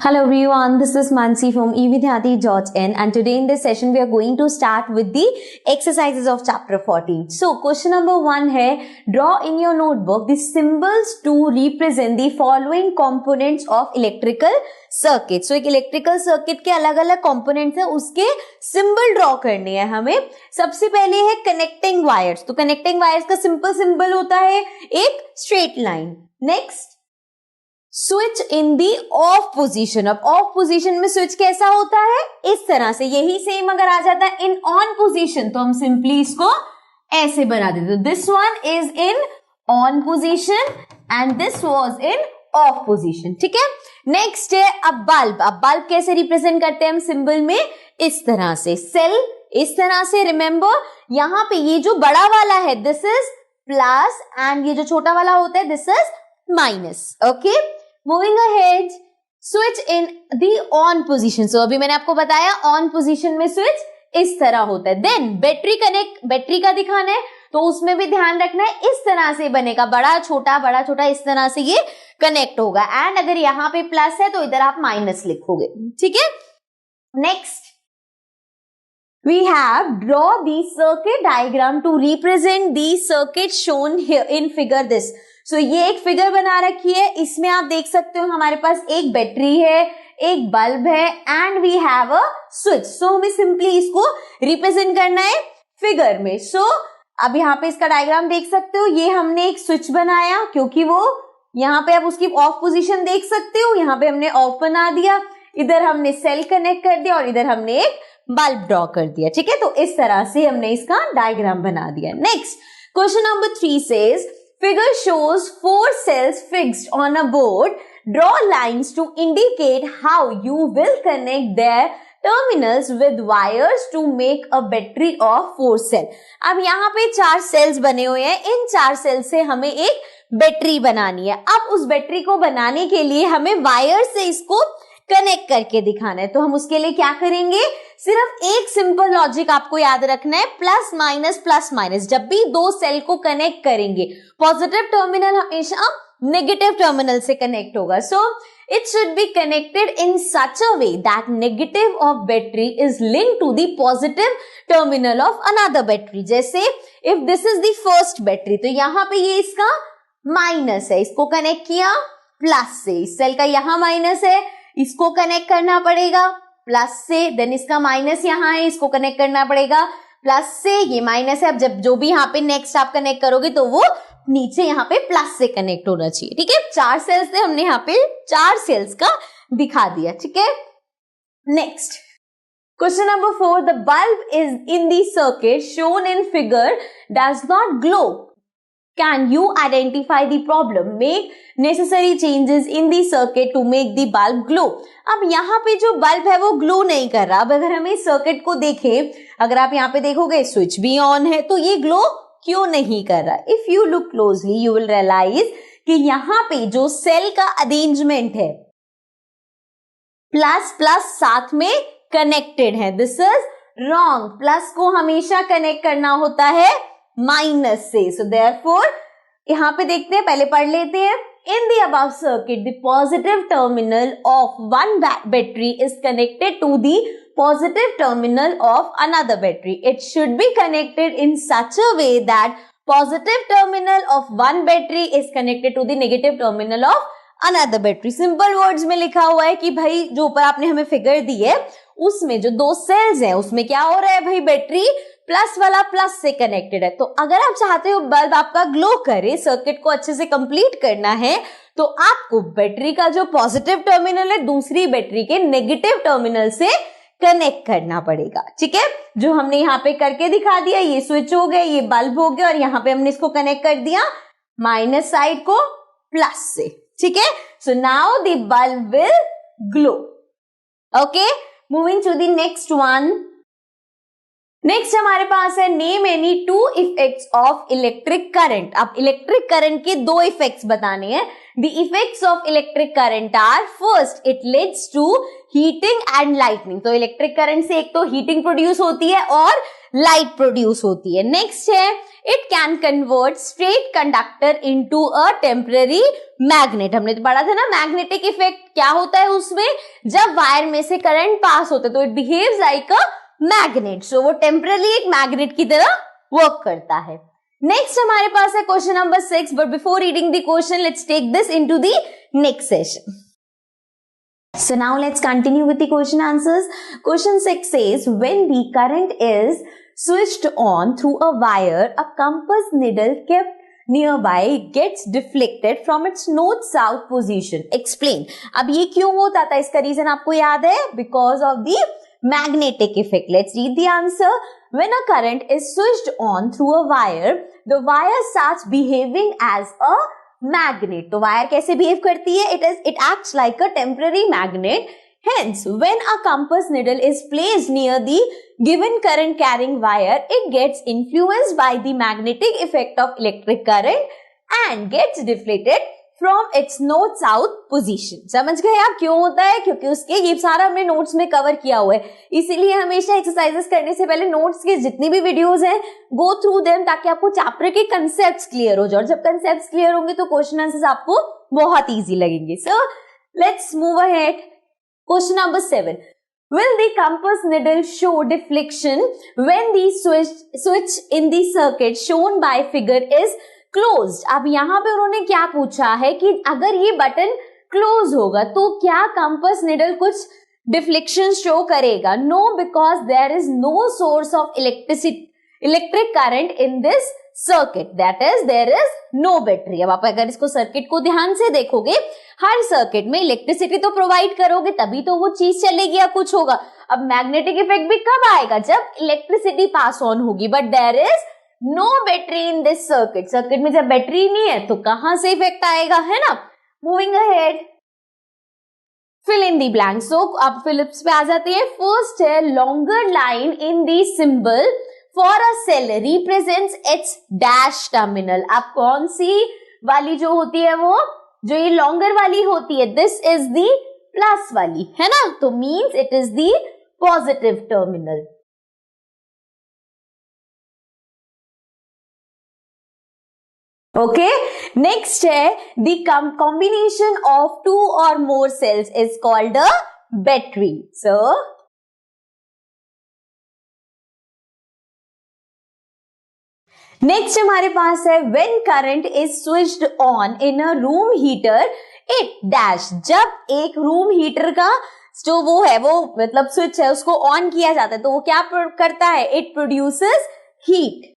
Hello everyone, this is Mansi from evidyati.in and today in this session we are going to start with the exercises of chapter 14. So question number 1 है, draw in your notebook the symbols to represent the following components of electrical circuit. So एक electrical circuit के अलग अलग components है, उसके symbol draw करने हैं हमें. सबसे पहले है connecting wires. तो connecting wires का simple symbol होता है एक straight line. Next switch in the of position. अब ऑफ पोजीशन में स्विच कैसा होता है, इस तरह से. यही सेम अगर आ जाता है इन ऑन पोजीशन तो हम सिंपली इसको ऐसे बना देते. This one is in on position and this was in of position. ठीक है. नेक्स्ट है अब बल्ब. अब बल्ब कैसे रिप्रेजेंट करते हैं हम सिंबल में, इस तरह से. सेल इस तरह से. रिमेंबर यहां पे ये जो बड़ा वाला है दिस इज प्लस एंड ये जो छोटा वाला होता है this is minus. Okay. Moving ahead, switch in the on position. So अभी मैंने आपको बताया ऑन पोजीशन में स्विच इस तरह होता है. देन बैटरी कनेक्ट, बैटरी का दिखाना है तो उसमें भी ध्यान रखना है इस तरह से बनेगा. बड़ा छोटा इस तरह से ये कनेक्ट होगा. एंड अगर यहाँ पे प्लस है तो इधर आप माइनस लिखोगे. ठीक है. Next we have draw the circuit diagram to represent the circuit shown here in figure this. So ये एक फिगर बना रखी है. इसमें आप देख सकते हो हमारे पास एक बैटरी है, एक बल्ब है and we have a switch. So हमें सिंपली इसको रिप्रेजेंट करना है फिगर में. सो अब यहाँ पे इसका डायग्राम देख सकते हो. ये हमने एक स्विच बनाया क्योंकि वो यहाँ पे आप उसकी ऑफ पोजीशन देख सकते हो. यहाँ पे हमने ऑफ बना दिया, इधर हमने सेल कनेक्ट कर दिया और इधर हमने एक बल्ब ड्रॉ कर दिया. ठीक है. तो इस तरह से हमने इसका डायग्राम बना दिया. Next question number 3 says figure shows 4 cells fixed on a board. Draw lines to indicate how you will connect their terminals with wires to make a battery of 4 cells. अब यहाँ पे 4 सेल्स बने हुए हैं. इन 4 cell से हमें एक battery बनानी है. अब उस बैटरी को बनाने के लिए हमें वायर से इसको कनेक्ट करके दिखाना है. तो हम उसके लिए क्या करेंगे, सिर्फ एक सिंपल लॉजिक आपको याद रखना है, प्लस माइनस. जब भी दो सेल को कनेक्ट करेंगे पॉजिटिव टर्मिनल हमेशा नेगेटिव टर्मिनल से कनेक्ट होगा. So it should be connected in such a way that negative of battery is linked to the positive terminal of another battery. जैसे if this is the first battery तो यहाँ पे ये इसका minus है, इसको कनेक्ट किया प्लस से. इस सेल का यहाँ माइनस है, इसको कनेक्ट करना पड़ेगा प्लस से. देन इसका माइनस यहाँ है, इसको कनेक्ट करना पड़ेगा प्लस से. ये माइनस है. अब जब जो भी यहाँ पे नेक्स्ट आप कनेक्ट करोगे तो वो नीचे यहाँ पे प्लस से कनेक्ट होना चाहिए. ठीक है. 4 सेल्स से हमने यहाँ पे 4 सेल्स का दिखा दिया. ठीक है. Next question number 4, the bulb is in the circuit shown in figure does not glow. Can you identify the problem? Make necessary changes in the circuit to make the bulb glow. अब यहाँ पे जो bulb है वो glow नहीं कर रहा. अब अगर हमें सर्किट को देखें, अगर आप यहाँ पे देखोगे स्विच भी ऑन है तो ये ग्लो क्यों नहीं कर रहा. If you look closely you will realise कि यहाँ पे जो सेल का अरेंजमेंट है प्लस प्लस साथ में कनेक्टेड है. This is wrong. प्लस को हमेशा कनेक्ट करना होता है माइनस से. सो देयरफॉर यहां पे देखते हैं, पहले पढ़ लेते हैं. In the above circuit the positive terminal of one battery is connected to the positive terminal of another battery. It should be connected in such a way that positive terminal of one battery is connected to the negative terminal of another battery. Simple words में लिखा हुआ है कि भाई जो ऊपर आपने हमें फिगर दी है उसमें जो 2 सेल्स हैं उसमें क्या हो रहा है भाई, बैटरी प्लस वाला प्लस से कनेक्टेड है. तो अगर आप चाहते हो बल्ब आपका ग्लो करे, सर्किट को अच्छे से कंप्लीट करना है तो आपको बैटरी का जो पॉजिटिव टर्मिनल है दूसरी बैटरी के नेगेटिव टर्मिनल से कनेक्ट करना पड़ेगा. ठीक है. जो हमने यहाँ पे करके दिखा दिया, ये स्विच हो गया, ये बल्ब हो गया और यहाँ पे हमने इसको कनेक्ट कर दिया माइनस साइड को प्लस से. ठीक है. So now the bulb will glow. Okay. Moving to the next one. Next हमारे पास है name any 2 effects of electric current. अब इलेक्ट्रिक करंट के 2 इफेक्ट्स बताने हैं. The effects of electric current are, first it leads to heating and lightning. तो electric current से एक तो हीटिंग प्रोड्यूस होती है और लाइट प्रोड्यूस होती है. नेक्स्ट है it can convert straight conductor into a temporary magnet. हमने तो पढ़ा था ना मैग्नेटिक इफेक्ट क्या होता है उसमें, जब वायर में से करंट पास होता है तो it behaves like a magnet. So वो टेम्पररी एक मैग्नेट की तरह वर्क करता है. नेक्स्ट हमारे पास है question number 6, but before reading the question let's take this into the next session. So now let's continue with the question answers. Question 6 says, when the current is switched on through a wire, a compass needle kept nearby gets deflected from its north-south position. Explain. अब ये क्यों होता था, इसका reason आपको याद है? Because of the magnetic effect. Let's read the answer. When a current is switched on through a wire, the wire starts behaving as a magnet. तो वायर कैसे बिहेव करती है? It acts like a temporary magnet. Hence, when a compass needle is placed near the given current carrying wire, it gets influenced by the magnetic effect of electric current and gets deflected from its north-south position. समझ गए आप क्यों होता है? क्योंकि उसके ये सारा हमने नोट्स में कवर किया हुआ है. इसीलिए हमेशा एक्सरसाइजेस करने से पहले नोट्स के जितनी भी वीडियोस हैं गो थ्रू देम, ताकि आपको चैप्टर के कंसेप्ट्स क्लियर हो जाए. और जब कंसेप्ट्स क्लियर होंगे तो क्वेश्चन आंसर्स आपको बहुत इजी लगेंगे. So let's move ahead. Question number 7. Will the compass needle show deflection when the switch in the circuit shown by figure is closed? अब यहाँ पे उन्होंने क्या पूछा है कि अगर ये बटन क्लोज होगा तो क्या कंपस निडल कुछ डिफ्लेक्शन शो करेगा? No, because there is no source of electric current in this circuit, that is there is no battery. अब आप अगर इसको सर्किट को ध्यान से देखोगे, हर सर्किट में इलेक्ट्रिसिटी तो प्रोवाइड करोगे तभी तो वो चीज चलेगी या कुछ होगा. अब मैग्नेटिक इफेक्ट भी कब आएगा? जब इलेक्ट्रिसिटी पास ऑन होगी. But there is no battery in this circuit. Circuit में जब बैटरी नहीं है तो कहां से इफेक्ट आएगा, है ना? Moving ahead, fill in the blank. So आप फिलिप्स पे आ जाते हैं. फर्स्ट है longer line in the symbol for a cell represents its dash terminal. अब कौन सी वाली जो होती है, वो जो ये लॉन्गर वाली होती है, दिस इज दी प्लस वाली, है ना? तो means it is the positive terminal. Okay, next है the combination of two or more cells is called a battery. So next हमारे पास है when current is switched on in a room heater, it dash. जब एक room heater का जो वो है, वो मतलब स्विच है, उसको ऑन किया जाता है तो वो क्या करता है? It produces heat.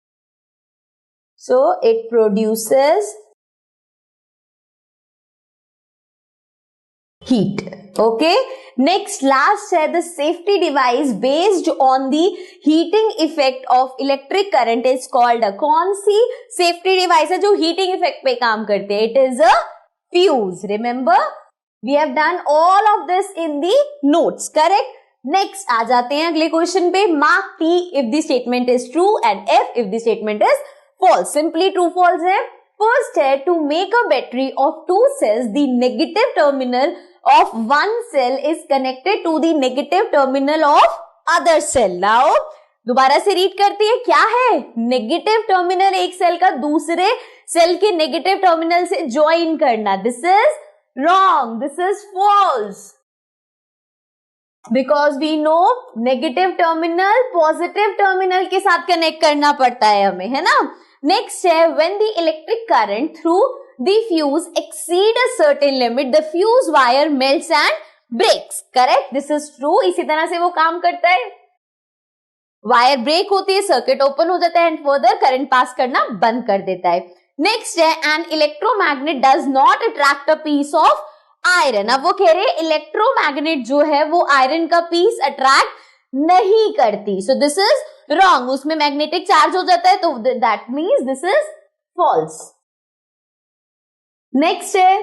So it produces heat. Okay. Next, last है the safety device based on the heating effect of electric current is called a. कौन सी safety device है जो heating effect पे काम करते हैं? It is a fuse. Remember, we have done all of this in the notes. Correct? Next आ जाते हैं अगले क्वेश्चन पे. Mark T if the statement is true and F if the statement is false. Simply true false है. First है to make a battery of two cells, the negative terminal of one cell is connected to the negative terminal of other cell. Now दोबारा से read करते हैं. क्या है? Negative terminal एक cell का दूसरे सेल के नेगेटिव टर्मिनल से ज्वाइन करना. This is wrong, this is false. Because we know negative terminal positive terminal के साथ कनेक्ट करना पड़ता है हमें, है ना? नेक्स्ट है when the electric current through the fuse exceed a certain limit, the fuse wire melts and breaks. Correct? This is true. इसी तरह से वो काम करता है. वायर ब्रेक होती है, सर्किट ओपन हो जाता है एंड फर्दर करंट पास करना बंद कर देता है. नेक्स्ट है an electromagnet does not attract a piece of iron. अब वो कह रहे हैं इलेक्ट्रोमैग्नेट जो है वो आयरन का पीस अट्रैक्ट नहीं करती. So this is wrong. उसमें मैग्नेटिक चार्ज हो जाता है तो that means this is false. Next है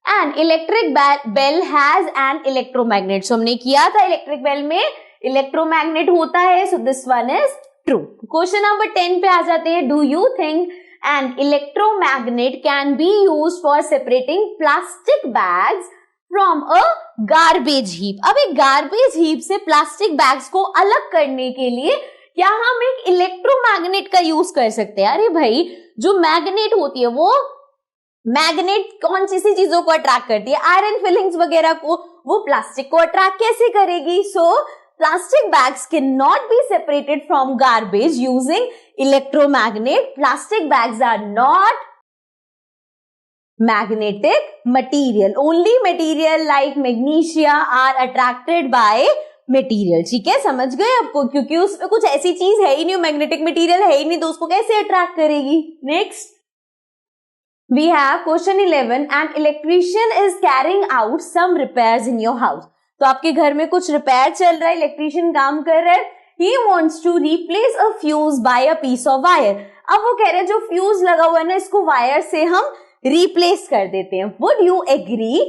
an electric bell has an electromagnet. So हमने किया था इलेक्ट्रिक बेल में इलेक्ट्रोमैग्नेट होता है. So this one is true. Question number 10 पे आ जाते हैं. Do you think An electromagnet can be used for separating plastic bags from a garbage heap. अब एक garbage heap से plastic bags को अलग करने के लिए क्या हम एक इलेक्ट्रोमैग्नेट का यूज कर सकते हैं? अरे भाई, जो मैग्नेट होती है वो मैग्नेट कौन सी चीजों को अट्रैक्ट करती है? आयरन फिलिंग्स वगैरह को. वो प्लास्टिक को अट्रैक्ट कैसे करेगी? सो plastic bags cannot be separated from garbage using electromagnet. Plastic bags are not magnetic material. Only material like magnesia are attracted by material. ठीक है, समझ गए आपको? क्योंकि उसमें कुछ ऐसी चीज है ही नहीं, मैग्नेटिक मटेरियल है ही नहीं, तो उसको कैसे अट्रैक्ट करेगी? Next we have question 11. An electrician is carrying out some repairs in your house. तो आपके घर में कुछ रिपेयर चल रहा है, इलेक्ट्रिशियन काम कर रहा है. He wants to replace a fuse by a piece of wire. अब वो कह रहे हैं जो फ्यूज लगा हुआ है ना, इसको वायर से हम रिप्लेस कर देते हैं. Would you agree?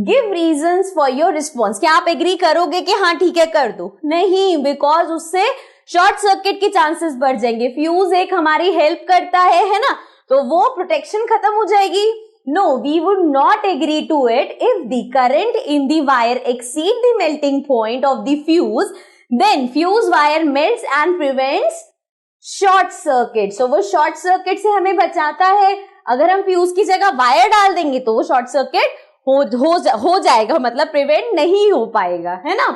Give reasons for your response. क्या आप एग्री करोगे कि हाँ ठीक है कर दो? नहीं, बिकॉज उससे शॉर्ट सर्किट के चांसेस बढ़ जाएंगे. फ्यूज एक हमारी हेल्प करता है ना, तो वो प्रोटेक्शन खत्म हो जाएगी. No, we would not agree to it. If the current in the wire exceed the melting point of the fuse, then fuse wire melts and prevents short circuit. So वो short circuit से हमें बचाता है. अगर हम fuse की जगह wire डाल देंगे तो वो शॉर्ट सर्किट हो जाएगा, मतलब प्रिवेंट नहीं हो पाएगा, है ना.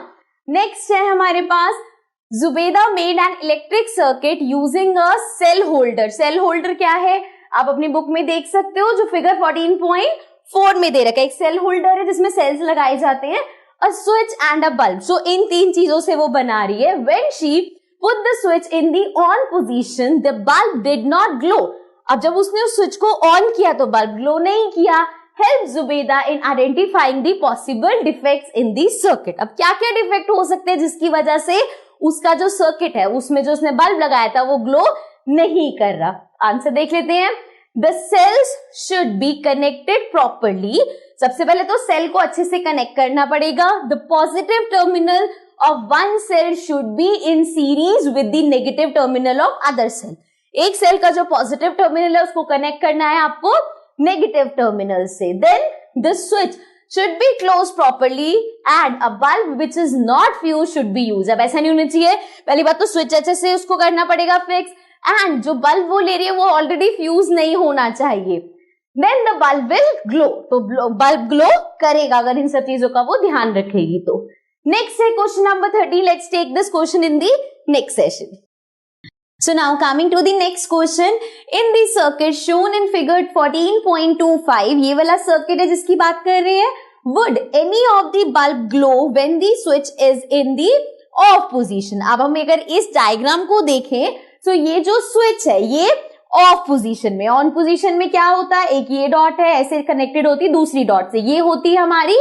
नेक्स्ट है हमारे पास Zubeda made an electric circuit using a cell holder. Cell holder क्या है? आप अपनी बुक में देख सकते हो, जो फिगर 14.4 में दे रखा है. एक सेल होल्डर है जिसमें सेल्स लगाए जाते हैं, a switch and a bulb. So इन तीन चीजों से वो बना रही है. When she put the switch in the on position, the bulb did not glow. अब जब उसने उस स्विच को ऑन किया तो बल्ब ग्लो नहीं किया. Help Zubeda in identifying the possible defects in the circuit. अब क्या क्या डिफेक्ट हो सकते हैं जिसकी वजह से उसका जो सर्किट है उसमें जो उसने बल्ब लगाया था वो ग्लो नहीं कर रहा. आंसर देख लेते हैं. The cells should be connected properly. सबसे पहले तो सेल को अच्छे से कनेक्ट करना पड़ेगा. The positive terminal of one cell should be in series with the negative terminal of other cell. एक सेल का जो पॉजिटिव टर्मिनल है उसको कनेक्ट करना है आपको नेगेटिव टर्मिनल से. Then the switch should be closed properly and a bulb which is not fused should be used. अब ऐसा नहीं होना चाहिए. पहली बात तो स्विच अच्छे से उसको करना पड़ेगा फिक्स, एंड जो बल्ब वो ले रही है वो ऑलरेडी फ्यूज नहीं होना चाहिए. Then the bulb will glow. तो बल्ब ग्लो करेगा अगर इन सब चीजों का वो ध्यान रखेगी तो. नेक्स्ट है question number 30. Let's take this question in the next session. So now coming to the next question. In the circuit shown in figure 14.25, ये वाला सर्किट है जिसकी बात कर रहे हैं. Would any of the bulb glow when the switch is in the off position? अब हम अगर इस डायग्राम को देखें तो ये जो स्विच है ये ऑफ पोजीशन में. ऑन पोजीशन में क्या होता है? एक ये डॉट है ऐसे कनेक्टेड होती है दूसरी डॉट से, ये होती है हमारी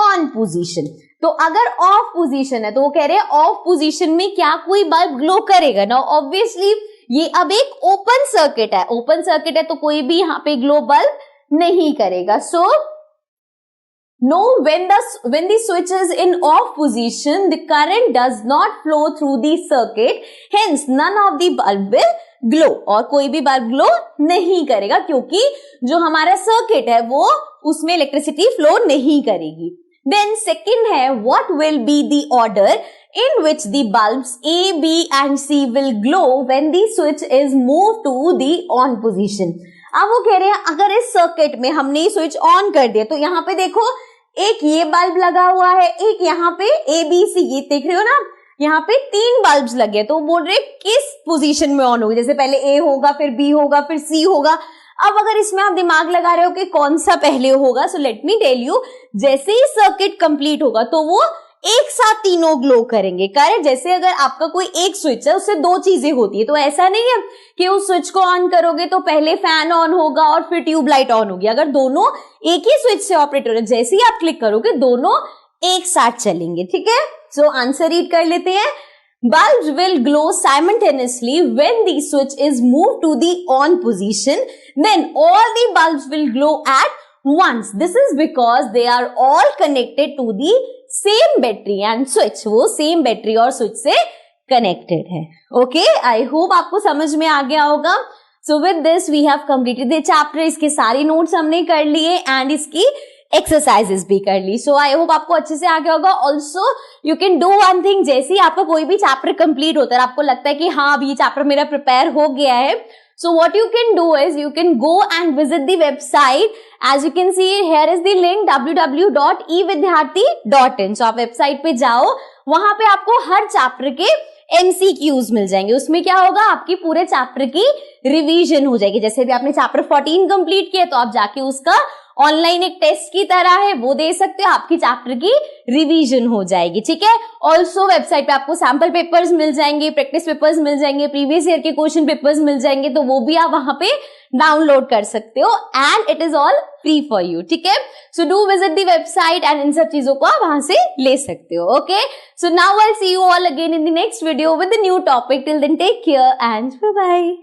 ऑन पोजीशन. तो अगर ऑफ पोजीशन है तो वो कह रहे हैं ऑफ पोजीशन में क्या कोई बल्ब ग्लो करेगा ना? ऑब्वियसली ये अब एक ओपन सर्किट है. ओपन सर्किट है तो कोई भी यहाँ पे ग्लो बल्ब नहीं करेगा. सो no, when the switch is in off position, the current does not flow through the circuit, hence none of the bulb will glow. और कोई भी बल्ब ग्लो नहीं करेगा क्योंकि जो हमारा सर्किट है वो उसमें इलेक्ट्रिसिटी फ्लो नहीं करेगी. Then second है, what will be the order in which the bulbs A, B and C will glow when the switch is moved to the on position. अब वो कह रहे हैं अगर इस सर्किट में हमने स्विच ऑन कर दिया तो यहाँ पे देखो एक ये बल्ब लगा हुआ है, एक यहाँ पे ए बी सी, ये देख रहे हो ना, यहाँ पे 3 बल्ब्स लगे. तो बोल रहे किस पोजीशन में ऑन होगी? जैसे पहले ए होगा, फिर बी होगा, फिर सी होगा. अब अगर इसमें आप दिमाग लगा रहे हो कि कौन सा पहले होगा, so let me tell you. जैसे ही सर्किट कंप्लीट होगा तो वो एक साथ तीनों ग्लो करेंगे. करेक्ट? जैसे अगर आपका कोई एक स्विच है उससे 2 चीजें होती है, तो ऐसा नहीं है कि उस स्विच को ऑन करोगे तो पहले फैन ऑन होगा और फिर ट्यूबलाइट ऑन होगी. अगर दोनों एक ही स्विच से ऑपरेट हो रहे, जैसे ही आप क्लिक करोगे दोनों एक साथ चलेंगे. ठीक है, सो आंसर रीड कर लेते हैं. Bulbs will glow simultaneously when the switch is moved to the on position. Then all the bulbs will glow at once. This is because they are all connected to the same battery and switch. वो same battery और switch से connected है. Okay, I hope आपको समझ में आ गया होगा. So with this we have completed the chapter. इसके सारे नोट्स हमने कर लिए एंड इसकी एक्सरसाइजेस भी कर ली. सो आई होप आपको अच्छे से आ गया होगा. Also you can do one thing, जैसे ही आपका कोई भी चैप्टर कंप्लीट होता है, आपको लगता है कि हाँ अब ये चैप्टर मेरा प्रिपेयर हो गया है, so what you can do is you can go and visit the website. As you can see here is the link www.evidyarthi.in. so आप वेबसाइट पे जाओ, वहां पे आपको हर चैप्टर के MCQs मिल जाएंगे. उसमें क्या होगा, आपकी पूरे चैप्टर की रिवीजन हो जाएगी. जैसे भी आपने चैप्टर 14 कंप्लीट किया तो आप जाके उसका ऑनलाइन एक टेस्ट की तरह है वो दे सकते हो, आपकी चैप्टर की रिवीजन हो जाएगी. ठीक है. ऑल्सो वेबसाइट पे आपको सैम्पल पेपर्स मिल जाएंगे, प्रैक्टिस पेपर्स मिल जाएंगे, प्रीवियस ईयर के क्वेश्चन पेपर्स मिल जाएंगे, तो वो भी आप वहां पे डाउनलोड कर सकते हो and it is all free for you. ठीक है. So do visit the website and इन सब चीजों को आप वहां से ले सकते हो. Okay. So now I see you all again in the next video with the new topic. Till then take care and bye bye.